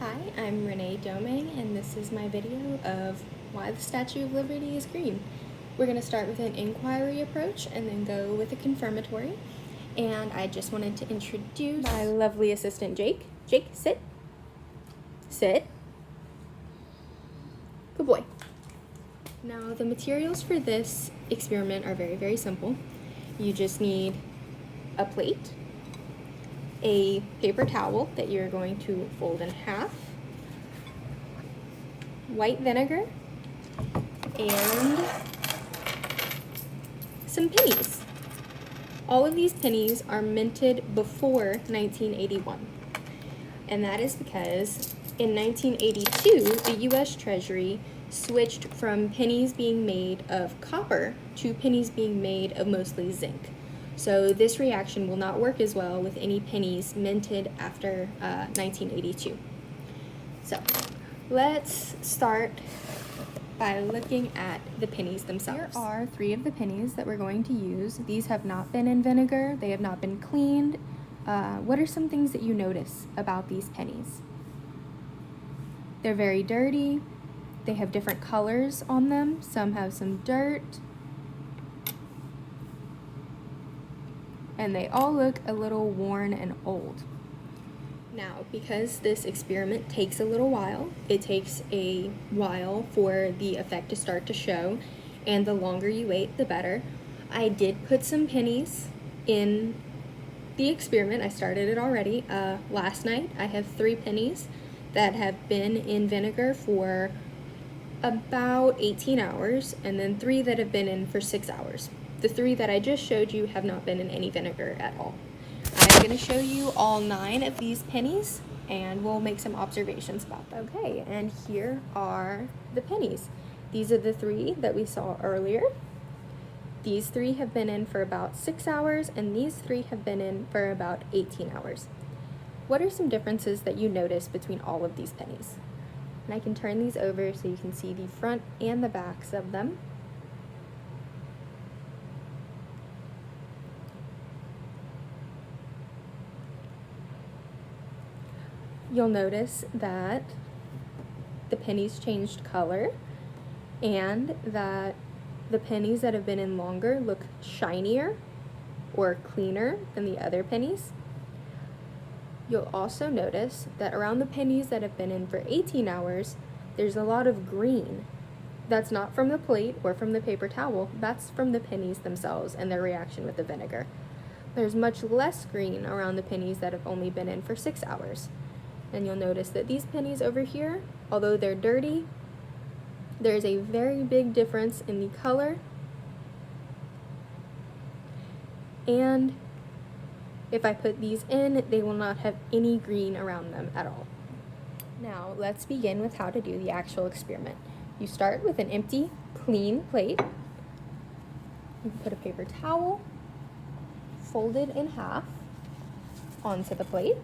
Hi, I'm Renee Doming, and this is my video of why the Statue of Liberty is green. We're going to start with an inquiry approach and then go with a confirmatory. And I just wanted to introduce my lovely assistant, Jake. Jake, sit. Sit. Good boy. Now, the materials for this experiment are very, very simple. You just need a plate, a paper towel that you're going to fold in half, white vinegar, and some pennies. All of these pennies are minted before 1981, and that is because in 1982 the U.S. Treasury switched from pennies being made of copper to pennies being made of mostly zinc. So this reaction will not work as well with any pennies minted after 1982. So let's start by looking at the pennies themselves. Here are 3 of the pennies that we're going to use. These have not been in vinegar, they have not been cleaned. What are some things that you notice about these pennies? They're very dirty. They have different colors on them. Some have some dirt. And they all look a little worn and old. Now, because this experiment takes a little while, it takes a while for the effect to start to show, and the longer you wait, the better. I did put some pennies in the experiment. I started it already last night. I have 3 pennies that have been in vinegar for about 18 hours, and then 3 that have been in for 6 hours. The 3 that I just showed you have not been in any vinegar at all. I'm going to show you all 9 of these pennies, and we'll make some observations about them. Okay, and here are the pennies. These are the 3 that we saw earlier. These 3 have been in for about 6 hours, and these 3 have been in for about 18 hours. What are some differences that you notice between all of these pennies? And I can turn these over so you can see the front and the backs of them. You'll notice that the pennies changed color and that the pennies that have been in longer look shinier or cleaner than the other pennies. You'll also notice that around the pennies that have been in for 18 hours, there's a lot of green. That's not from the plate or from the paper towel, that's from the pennies themselves and their reaction with the vinegar. There's much less green around the pennies that have only been in for 6 hours. And you'll notice that these pennies over here, although they're dirty, there's a very big difference in the color. And if I put these in, they will not have any green around them at all. Now, let's begin with how to do the actual experiment. You start with an empty, clean plate. You put a paper towel folded in half onto the plate.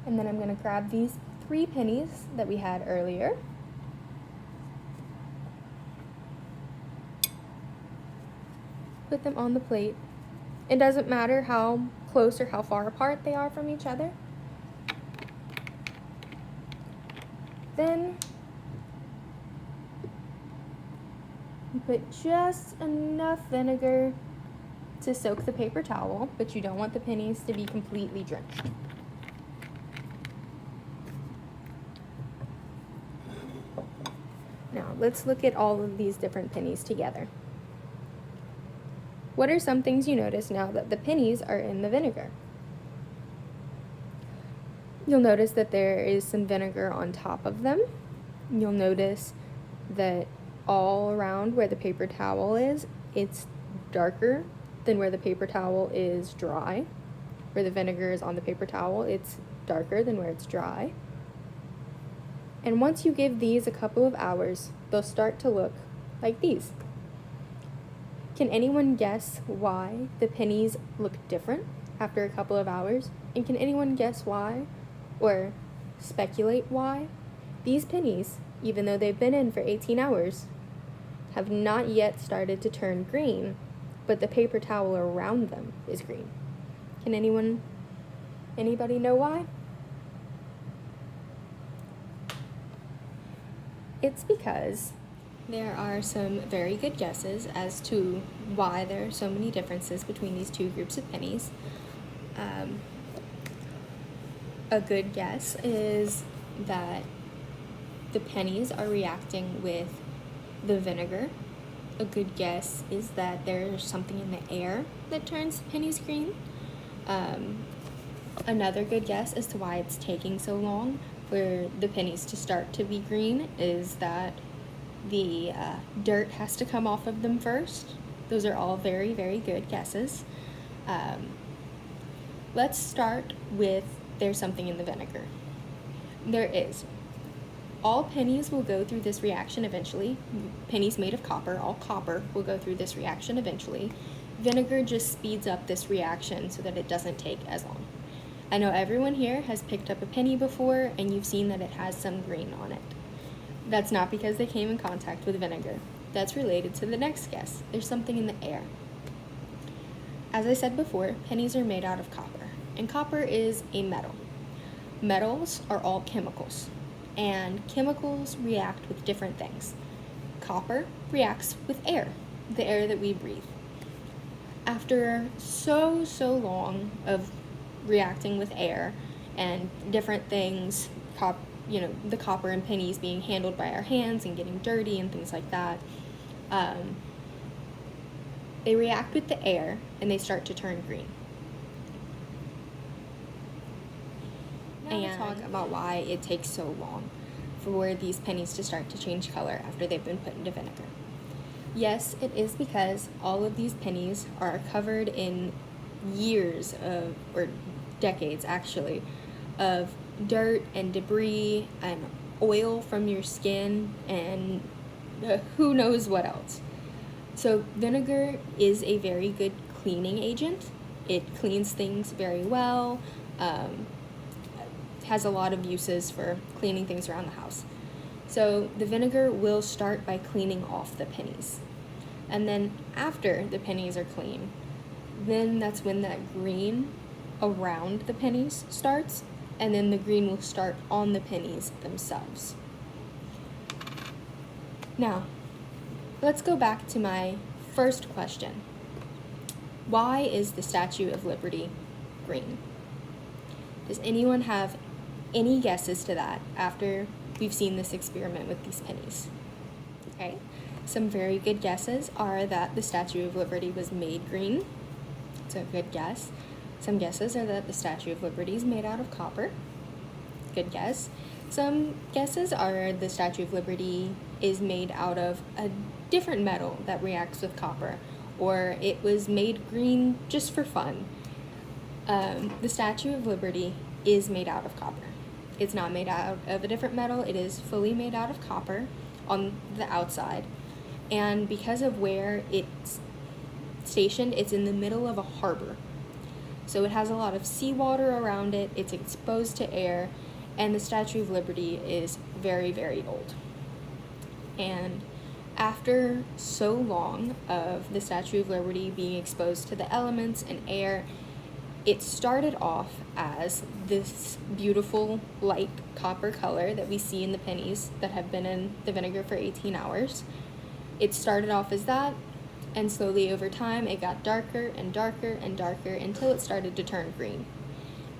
And then I'm going to grab these 3 pennies that we had earlier. Put them on the plate. It doesn't matter how close or how far apart they are from each other. Then you put just enough vinegar to soak the paper towel, but you don't want the pennies to be completely drenched. Now, let's look at all of these different pennies together. What are some things you notice now that the pennies are in the vinegar? You'll notice that there is some vinegar on top of them. You'll notice that all around where the paper towel is, it's darker than where the paper towel is dry. Where the vinegar is on the paper towel, it's darker than where it's dry. And once you give these a couple of hours, they'll start to look like these. Can anyone guess why the pennies look different after a couple of hours? And can anyone guess why, or speculate why? These pennies, even though they've been in for 18 hours, have not yet started to turn green, but the paper towel around them is green. Can anybody know why? It's because there are some very good guesses as to why there are so many differences between these two groups of pennies. A good guess is that the pennies are reacting with the vinegar. A good guess is that there's something in the air that turns the pennies green. Another good guess as to why it's taking so long for the pennies to start to be green is that the dirt has to come off of them first. Those are all very, very good guesses. Let's start with there's something in the vinegar. There is. All pennies will go through this reaction eventually. Pennies made of copper, all copper will go through this reaction eventually. Vinegar just speeds up this reaction so that it doesn't take as long. I know everyone here has picked up a penny before and you've seen that it has some green on it. That's not because they came in contact with vinegar. That's related to the next guess. There's something in the air. As I said before, pennies are made out of copper, and copper is a metal. Metals are all chemicals, and chemicals react with different things. Copper reacts with air, the air that we breathe. After so long of reacting with air and different things, the copper and pennies being handled by our hands and getting dirty and things like that, they react with the air and they start to turn green. Now we'll talk about why it takes so long for these pennies to start to change color after they've been put into vinegar. Yes, it is because all of these pennies are covered in years of, or decades actually, of dirt and debris and oil from your skin and who knows what else. So vinegar is a very good cleaning agent. It cleans things very well, has a lot of uses for cleaning things around the house. So the vinegar will start by cleaning off the pennies. And then after the pennies are clean, then that's when that green around the pennies starts, and then the green will start on the pennies themselves. Now, let's go back to my first question. Why is the Statue of Liberty green? Does anyone have any guesses to that after we've seen this experiment with these pennies? Okay, some very good guesses are that the Statue of Liberty was made green. It's a good guess. Some guesses are that the Statue of Liberty is made out of copper. Good guess. Some guesses are the Statue of Liberty is made out of a different metal that reacts with copper, or it was made green just for fun. The Statue of Liberty is made out of copper. It's not made out of a different metal. It is fully made out of copper on the outside. And because of where it's stationed, it's in the middle of a harbor. So it has a lot of seawater around it, it's exposed to air, and the Statue of Liberty is very, very old. And after so long of the Statue of Liberty being exposed to the elements and air, it started off as this beautiful light copper color that we see in the pennies that have been in the vinegar for 18 hours. It started off as that, and slowly over time it got darker and darker and darker until it started to turn green.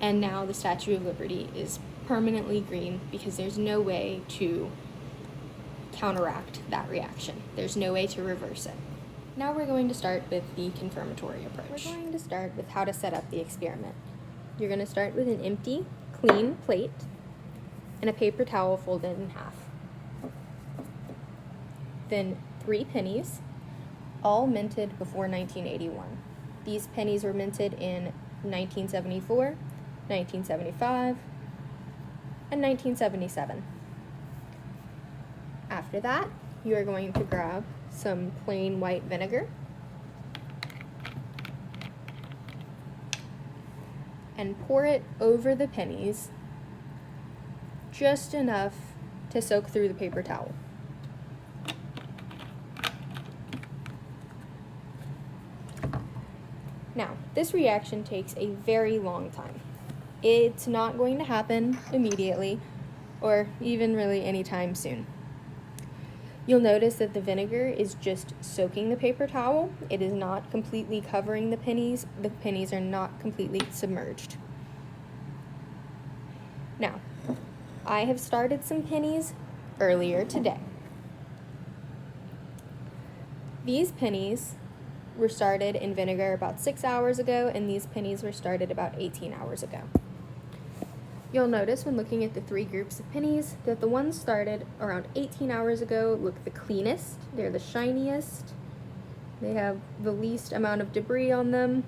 And now the Statue of Liberty is permanently green because there's no way to counteract that reaction. There's no way to reverse it. Now we're going to start with the confirmatory approach. We're going to start with how to set up the experiment. You're going to start with an empty, clean plate and a paper towel folded in half. Then 3 pennies, all minted before 1981. These pennies were minted in 1974, 1975, and 1977. After that, you are going to grab some plain white vinegar and pour it over the pennies, just enough to soak through the paper towel. Now, this reaction takes a very long time. It's not going to happen immediately or even really anytime soon. You'll notice that the vinegar is just soaking the paper towel. It is not completely covering the pennies. The pennies are not completely submerged. Now, I have started some pennies earlier today. These pennies were started in vinegar about 6 hours ago, and these pennies were started about 18 hours ago. You'll notice when looking at the three groups of pennies that the ones started around 18 hours ago look the cleanest, they're the shiniest, they have the least amount of debris on them,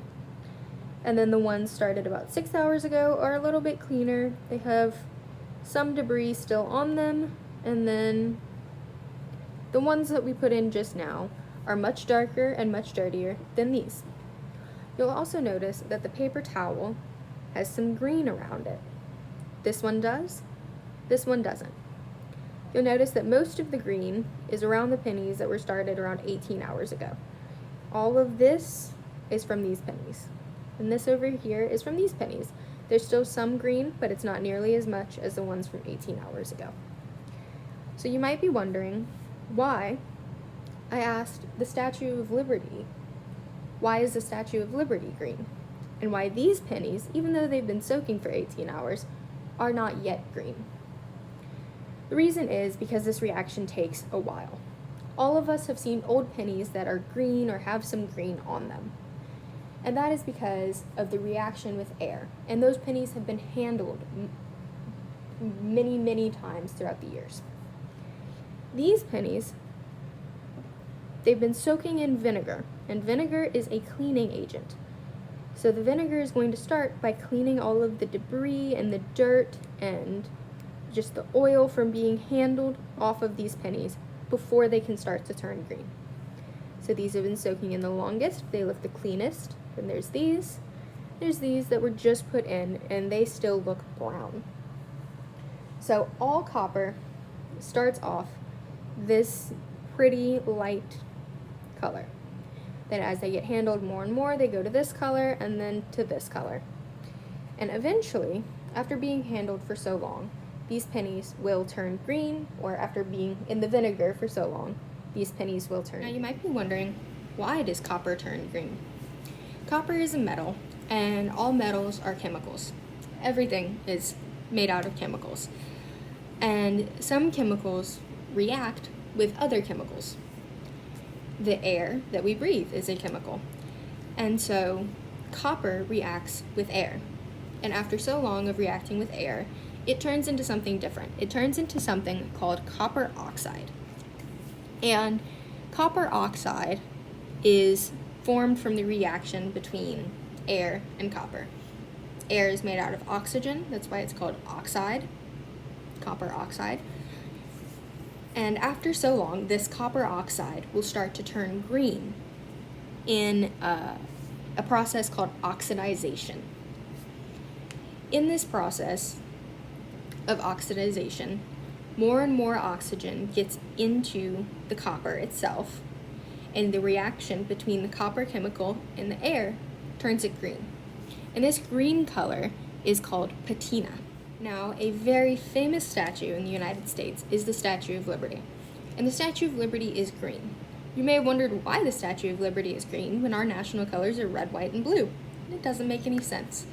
and then the ones started about 6 hours ago are a little bit cleaner, they have some debris still on them, and then the ones that we put in just now are much darker and much dirtier than these. You'll also notice that the paper towel has some green around it. This one does, this one doesn't. You'll notice that most of the green is around the pennies that were started around 18 hours ago. All of this is from these pennies. And this over here is from these pennies. There's still some green, but it's not nearly as much as the ones from 18 hours ago. So you might be wondering why I asked the Statue of Liberty, why is the Statue of Liberty green? And why these pennies, even though they've been soaking for 18 hours, are not yet green. The reason is because this reaction takes a while. All of us have seen old pennies that are green or have some green on them. And that is because of the reaction with air. And those pennies have been handled many, many times throughout the years. These pennies, they've been soaking in vinegar, and vinegar is a cleaning agent. So the vinegar is going to start by cleaning all of the debris and the dirt and just the oil from being handled off of these pennies before they can start to turn green. So these have been soaking in the longest, they look the cleanest. Then there's these that were just put in and they still look brown. So all copper starts off this pretty light color. Then as they get handled more and more, they go to this color and then to this color. And eventually, after being handled for so long, these pennies will turn green, or after being in the vinegar for so long, these pennies will turn. Now you might be wondering, why does copper turn green? Copper is a metal, and all metals are chemicals. Everything is made out of chemicals. And some chemicals react with other chemicals. The air that we breathe is a chemical. And so copper reacts with air. And after so long of reacting with air, it turns into something different. It turns into something called copper oxide. And copper oxide is formed from the reaction between air and copper. Air is made out of oxygen, that's why it's called oxide, copper oxide. And after so long, this copper oxide will start to turn green in a process called oxidization. In this process of oxidization, more and more oxygen gets into the copper itself, and the reaction between the copper chemical and the air turns it green. And this green color is called patina. Now, a very famous statue in the United States is the Statue of Liberty. And the Statue of Liberty is green. You may have wondered why the Statue of Liberty is green when our national colors are red, white, and blue. It doesn't make any sense.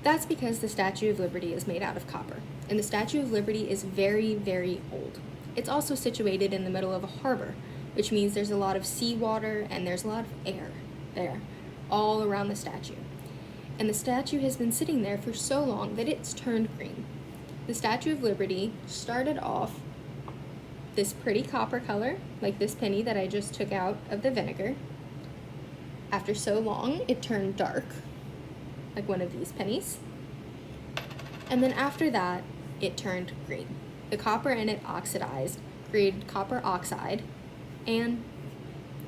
That's because the Statue of Liberty is made out of copper. And the Statue of Liberty is very, very old. It's also situated in the middle of a harbor, which means there's a lot of seawater and there's a lot of air there, all around the statue. And the statue has been sitting there for so long that it's turned green. The Statue of Liberty started off this pretty copper color, like this penny that I just took out of the vinegar. After so long, it turned dark, like one of these pennies. And then after that, it turned green. The copper in it oxidized, created copper oxide, and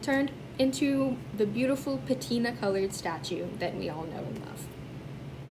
turned into the beautiful patina-colored statue that we all know and love.